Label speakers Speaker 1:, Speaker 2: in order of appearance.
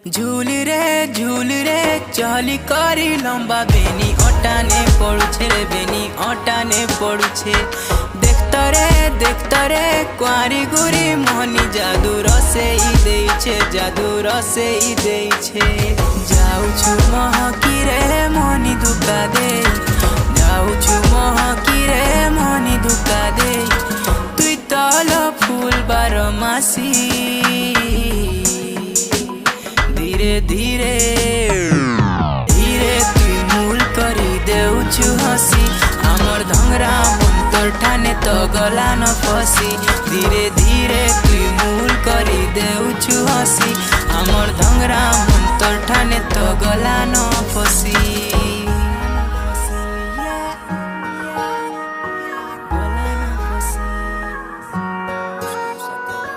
Speaker 1: झूल रे चली करी लंबा बेनी अटाने पड़ुछे रे बेनी अटाने पड़ुछे। देखत रे कुआरी गुरी मोहनी जादू रसे जादू रसे जाऊछु महकी रे मोहनी धोखा दे जाऊछु महकी रे मोहनी धोखा दे तुई तल फूल बारमासी धीरे धीरे तुई मूल करी देउछु हसी हमर धंगरा मंतर ठाने तो गला न फसी धीरे धीरे तुई मूल करी देउछु हसी हमर धंगरा मंतर ठाने तो गला न फसी।